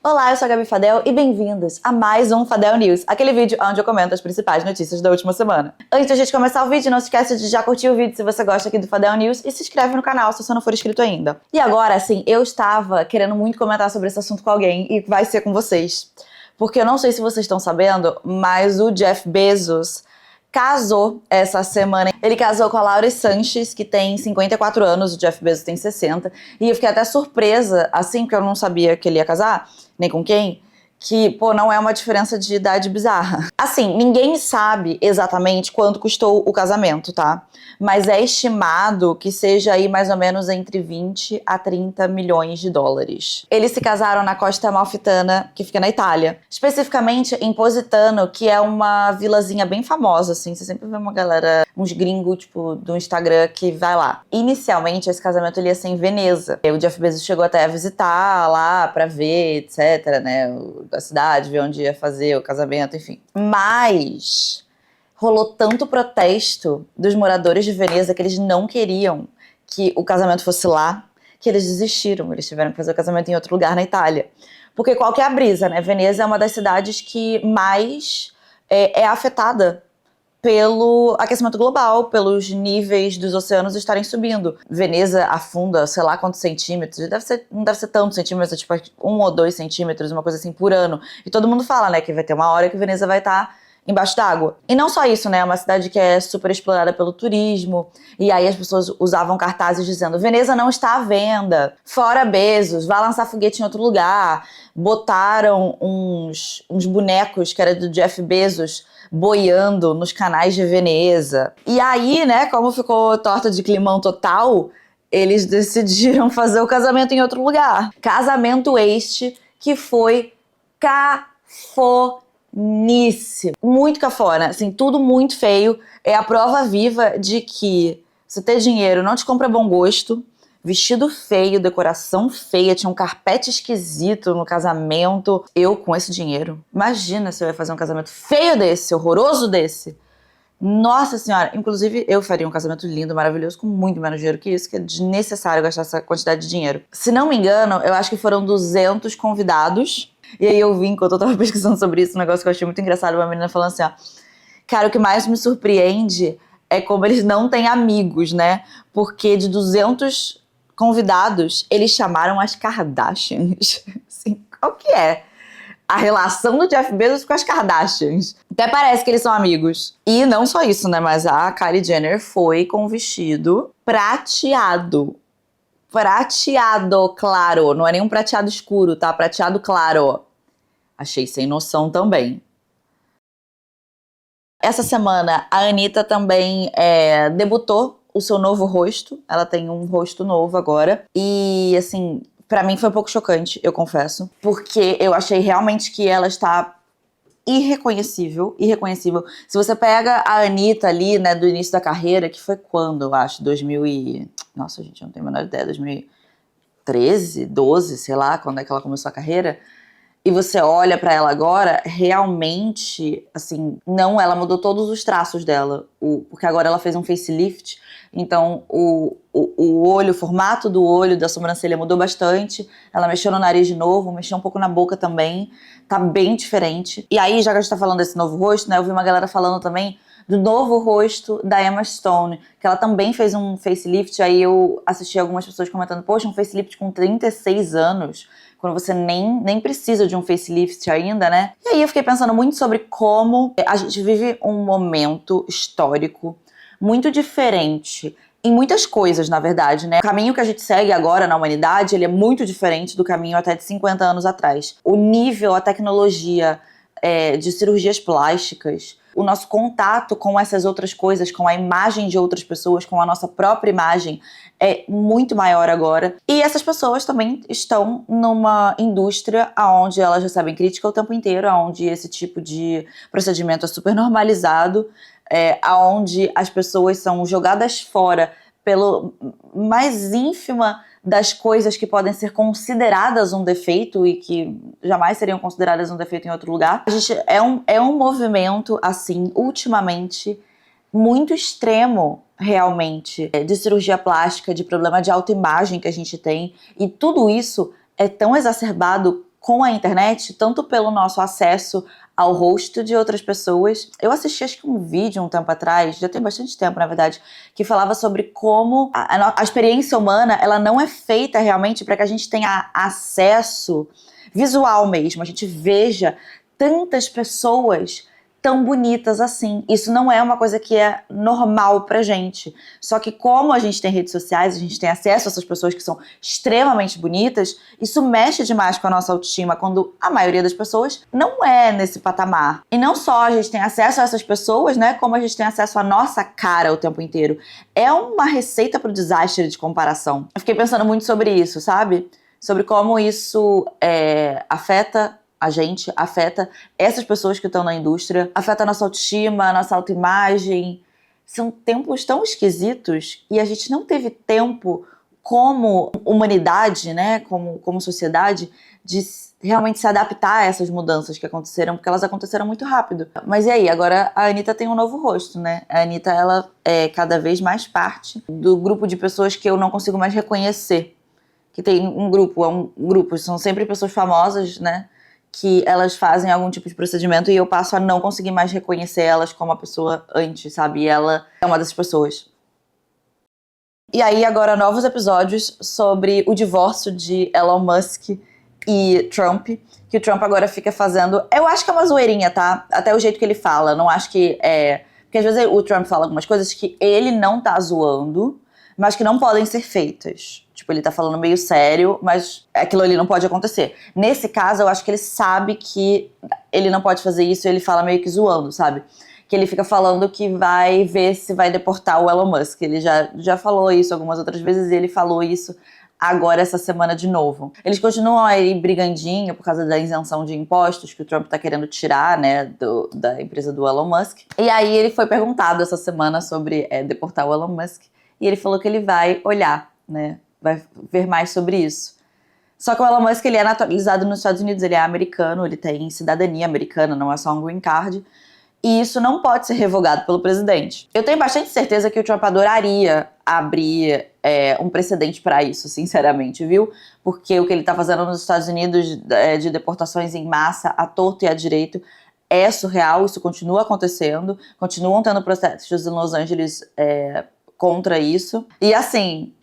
Olá, eu sou a Gabi Fadel e bem-vindos a mais um Fadel News, aquele vídeo onde eu comento as principais notícias da última semana. Antes de a gente começar o vídeo, não se esqueça de já curtir o vídeo se você gosta aqui do Fadel News e se inscreve no canal se você não for inscrito ainda. E agora, assim, eu estava querendo muito comentar sobre esse assunto com alguém e vai ser com vocês. Porque eu não sei se vocês estão sabendo, mas o Jeff Bezos casou essa semana. Ele casou com a Lauren Sanches, que tem 54 anos, o Jeff Bezos tem 60. E eu fiquei até surpresa, assim, porque eu não sabia que ele ia casar, nem com quem, que, pô, não é uma diferença de idade bizarra. Assim, ninguém sabe exatamente quanto custou o casamento, tá? Mas é estimado que seja aí mais ou menos entre 20 a 30 milhões de dólares. Eles se casaram na Costa Amalfitana, que fica na Itália. Especificamente em Positano, que é uma vilazinha bem famosa, assim. Você sempre vê uma galera, uns gringos, tipo, do Instagram que vai lá. Inicialmente, esse casamento ele ia ser em Veneza. O Jeff Bezos chegou até a visitar lá pra ver, etc, né? A cidade, ver onde ia fazer o casamento, enfim. Mas rolou tanto protesto dos moradores de Veneza que eles não queriam que o casamento fosse lá, que eles desistiram. Eles tiveram que fazer o casamento em outro lugar na Itália. Porque qual que é a brisa, né? Veneza é uma das cidades que mais é afetada pelo aquecimento global, pelos níveis dos oceanos estarem subindo. Veneza afunda, sei lá quantos centímetros, não deve ser tantos centímetros, é tipo 1 ou 2 centímetros, uma coisa assim, por ano. E todo mundo fala, né, que vai ter uma hora que Veneza vai estar embaixo d'água. E não só isso, né, é uma cidade que é super explorada pelo turismo, e aí as pessoas usavam cartazes dizendo: Veneza não está à venda, fora Bezos, vá lançar foguete em outro lugar. Botaram uns bonecos que era do Jeff Bezos boiando nos canais de Veneza. E aí, né, como ficou torta de climão total, eles decidiram fazer o casamento em outro lugar. Casamento este que foi cafoníssimo. Muito cafona, assim, tudo muito feio. É a prova viva de que se ter dinheiro não te compra bom gosto. Vestido feio, decoração feia, tinha um carpete esquisito no casamento. Eu, com esse dinheiro, imagina se eu ia fazer um casamento feio desse, horroroso desse. Nossa senhora, inclusive eu faria um casamento lindo, maravilhoso, com muito menos dinheiro que isso, que é desnecessário gastar essa quantidade de dinheiro. Se não me engano, eu acho que foram 200 convidados. E aí eu vi, enquanto eu tava pesquisando sobre isso, um negócio que eu achei muito engraçado, uma menina falando assim, ó: cara, o que mais me surpreende é como eles não têm amigos, né? Porque de 200 convidados, eles chamaram as Kardashians. Assim, qual que é a relação do Jeff Bezos com as Kardashians? Até parece que eles são amigos. E não só isso, né? Mas a Kylie Jenner foi com um vestido prateado. Prateado, claro. Não é nem um prateado escuro, tá? Prateado claro. Achei sem noção também. Essa semana, a Anitta também debutou o seu novo rosto. Ela tem um rosto novo agora. E, assim, pra mim foi um pouco chocante, eu confesso. Porque eu achei realmente que ela está irreconhecível. Se você pega a Anitta ali, né, do início da carreira, que foi quando, eu acho, 2000 e... Nossa, gente, eu não tenho a menor ideia. 2013, 12, sei lá, quando é que ela começou a carreira. E você olha pra ela agora, realmente, assim, não, ela mudou todos os traços dela. Porque agora ela fez um facelift, então o olho, o formato do olho, da sobrancelha mudou bastante. Ela mexeu no nariz de novo, mexeu um pouco na boca também. Tá bem diferente. E aí, já que a gente tá falando desse novo rosto, né, eu vi uma galera falando também do novo rosto da Emma Stone, que ela também fez um facelift. Aí eu assisti algumas pessoas comentando: poxa, um facelift com 36 anos, quando você nem precisa de um facelift ainda, né? E aí eu fiquei pensando muito sobre como a gente vive um momento histórico muito diferente em muitas coisas, na verdade, né? O caminho que a gente segue agora na humanidade, ele é muito diferente do caminho até de 50 anos atrás. O nível, a tecnologia de cirurgias plásticas, o nosso contato com essas outras coisas, com a imagem de outras pessoas, com a nossa própria imagem, é muito maior agora. E essas pessoas também estão numa indústria onde elas recebem crítica o tempo inteiro, onde esse tipo de procedimento é super normalizado, onde as pessoas são jogadas fora pelo mais ínfima das coisas que podem ser consideradas um defeito e que jamais seriam consideradas um defeito em outro lugar. A gente é um movimento, assim, ultimamente, muito extremo, realmente, de cirurgia plástica, de problema de autoimagem que a gente tem. E tudo isso é tão exacerbado com a internet, tanto pelo nosso acesso ao rosto de outras pessoas. Eu assisti acho que um vídeo um tempo atrás, já tem bastante tempo na verdade, que falava sobre como a experiência humana, ela não é feita realmente para que a gente tenha acesso visual mesmo, a gente veja tantas pessoas tão bonitas assim. Isso não é uma coisa que é normal pra gente. Só que como a gente tem redes sociais, a gente tem acesso a essas pessoas que são extremamente bonitas, isso mexe demais com a nossa autoestima, quando a maioria das pessoas não é nesse patamar. E não só a gente tem acesso a essas pessoas, né, como a gente tem acesso à nossa cara o tempo inteiro. É uma receita pro desastre de comparação. Eu fiquei pensando muito sobre isso, sabe? Sobre como isso afeta a gente, afeta essas pessoas que estão na indústria, afeta a nossa autoestima, a nossa autoimagem. São tempos tão esquisitos e a gente não teve tempo como humanidade, né, como sociedade, de realmente se adaptar a essas mudanças que aconteceram, porque elas aconteceram muito rápido. Mas e aí? Agora a Anitta tem um novo rosto, né? A Anitta, ela é cada vez mais parte do grupo de pessoas que eu não consigo mais reconhecer. Que tem um grupo, são sempre pessoas famosas, né? Que elas fazem algum tipo de procedimento e eu passo a não conseguir mais reconhecer elas como a pessoa antes, sabe? E ela é uma dessas pessoas. E aí agora novos episódios sobre o divórcio de Elon Musk e Trump, que o Trump agora fica fazendo... Eu acho que é uma zoeirinha, tá? Até o jeito que ele fala, não acho que é... Porque às vezes o Trump fala algumas coisas que ele não tá zoando, mas que não podem ser feitas. Tipo, ele tá falando meio sério, mas aquilo ali não pode acontecer. Nesse caso, eu acho que ele sabe que ele não pode fazer isso e ele fala meio que zoando, sabe? Que ele fica falando que vai ver se vai deportar o Elon Musk. Ele já falou isso algumas outras vezes e ele falou isso agora essa semana de novo. Eles continuam aí brigandinho por causa da isenção de impostos que o Trump tá querendo tirar, né, da empresa do Elon Musk. E aí ele foi perguntado essa semana sobre deportar o Elon Musk e ele falou que ele vai olhar, né, vai ver mais sobre isso. Só que o Elon Musk, ele é naturalizado nos Estados Unidos, ele é americano, ele tem cidadania americana, não é só um green card, e isso não pode ser revogado pelo presidente. Eu tenho bastante certeza que o Trump adoraria abrir um precedente para isso, sinceramente, viu? Porque o que ele tá fazendo nos Estados Unidos de deportações em massa, à torto e à direito, é surreal, isso continua acontecendo, continuam tendo protestos em Los Angeles contra isso. E assim,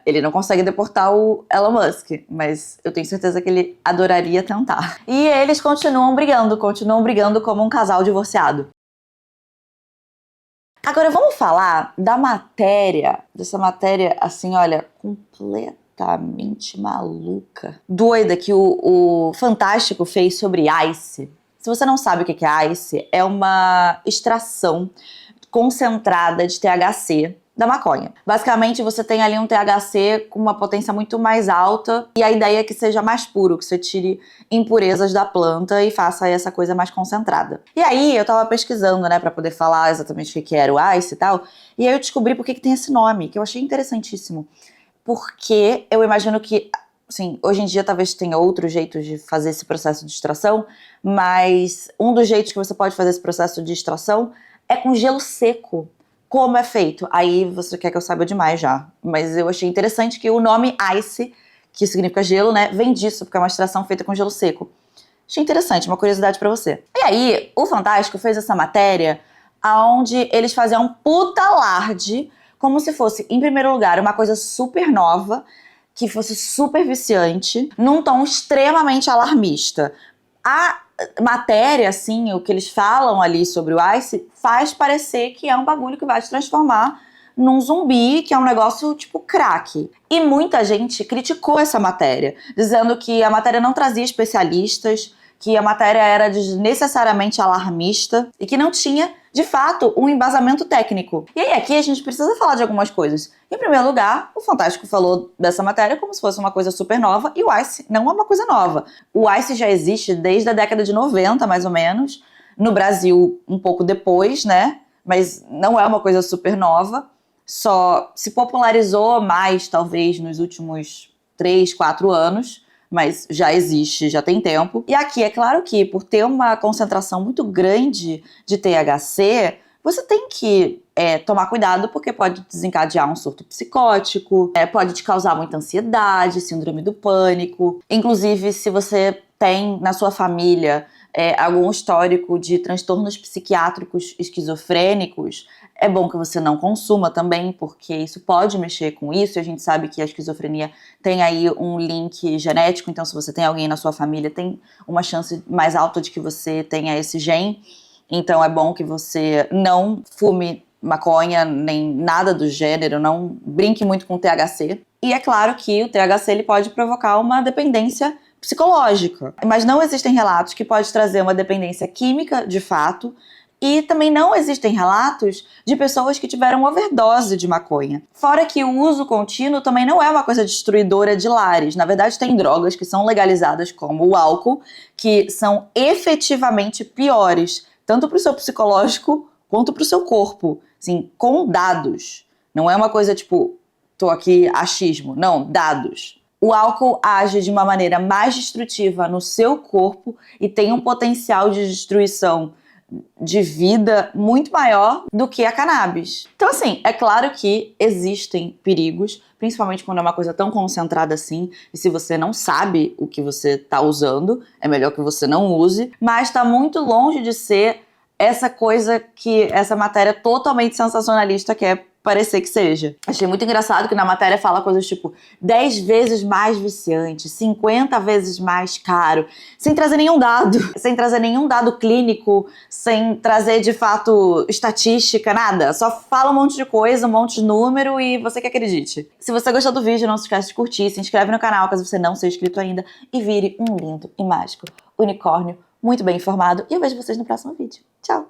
ele não consegue deportar o Elon Musk, mas eu tenho certeza que ele adoraria tentar. E eles continuam brigando como um casal divorciado. Agora vamos falar dessa matéria, assim, olha, completamente maluca, doida, que o Fantástico fez sobre Ice. Se você não sabe o que é Ice, é uma extração concentrada de THC da maconha. Basicamente, você tem ali um THC com uma potência muito mais alta e a ideia é que seja mais puro, que você tire impurezas da planta e faça essa coisa mais concentrada. E aí, eu tava pesquisando, né, pra poder falar exatamente o que era o Ice e tal, e aí eu descobri por que tem esse nome, que eu achei interessantíssimo. Porque eu imagino que, assim, hoje em dia talvez tenha outros jeitos de fazer esse processo de extração, mas um dos jeitos que você pode fazer esse processo de extração é com gelo seco. Como é feito? Aí você quer que eu saiba demais já. Mas eu achei interessante que o nome Ice, que significa gelo, né, vem disso, porque é uma extração feita com gelo seco. Achei interessante, uma curiosidade pra você. E aí, o Fantástico fez essa matéria onde eles faziam um puta alarde, como se fosse, em primeiro lugar, uma coisa super nova, que fosse super viciante, num tom extremamente alarmista. A matéria, assim, o que eles falam ali sobre o Ice, faz parecer que é um bagulho que vai te transformar num zumbi, que é um negócio tipo crack. E muita gente criticou essa matéria, dizendo que a matéria não trazia especialistas, que a matéria era desnecessariamente alarmista e que não tinha, de fato, um embasamento técnico. E aí aqui a gente precisa falar de algumas coisas. Em primeiro lugar, o Fantástico falou dessa matéria como se fosse uma coisa super nova, e o Ice não é uma coisa nova. O Ice já existe desde a década de 90, mais ou menos, no Brasil um pouco depois, né? Mas não é uma coisa super nova, só se popularizou mais, talvez, nos últimos 3, 4 anos, mas já existe, já tem tempo. E aqui, é claro que por ter uma concentração muito grande de THC, você tem que tomar cuidado, porque pode desencadear um surto psicótico, pode te causar muita ansiedade, síndrome do pânico. Inclusive, se você tem na sua família algum histórico de transtornos psiquiátricos esquizofrênicos, é bom que você não consuma também, porque isso pode mexer com isso, e a gente sabe que a esquizofrenia tem aí um link genético, então se você tem alguém na sua família, tem uma chance mais alta de que você tenha esse gene, então é bom que você não fume maconha, nem nada do gênero, não brinque muito com o THC. E é claro que o THC ele pode provocar uma dependência psicológica, mas não existem relatos que pode trazer uma dependência química, de fato, e também não existem relatos de pessoas que tiveram overdose de maconha. Fora que o uso contínuo também não é uma coisa destruidora de lares. Na verdade, tem drogas que são legalizadas, como o álcool, que são efetivamente piores, tanto para o seu psicológico quanto para o seu corpo. Assim, com dados. Não é uma coisa tipo, tô aqui, achismo. Não, dados. O álcool age de uma maneira mais destrutiva no seu corpo e tem um potencial de destruição de vida muito maior do que a cannabis. Então, assim, é claro que existem perigos, principalmente quando é uma coisa tão concentrada assim, e se você não sabe o que você tá usando, é melhor que você não use, mas tá muito longe de ser essa coisa que essa matéria totalmente sensacionalista quer parecer que seja. Achei muito engraçado que na matéria fala coisas tipo 10 vezes mais viciante, 50 vezes mais caro, sem trazer nenhum dado, sem trazer nenhum dado clínico, sem trazer de fato estatística, nada. Só fala um monte de coisa, um monte de número e você que acredite. Se você gostou do vídeo, não se esquece de curtir, se inscreve no canal caso você não seja inscrito ainda e vire um lindo e mágico unicórnio muito bem informado. E eu vejo vocês no próximo vídeo. Tchau!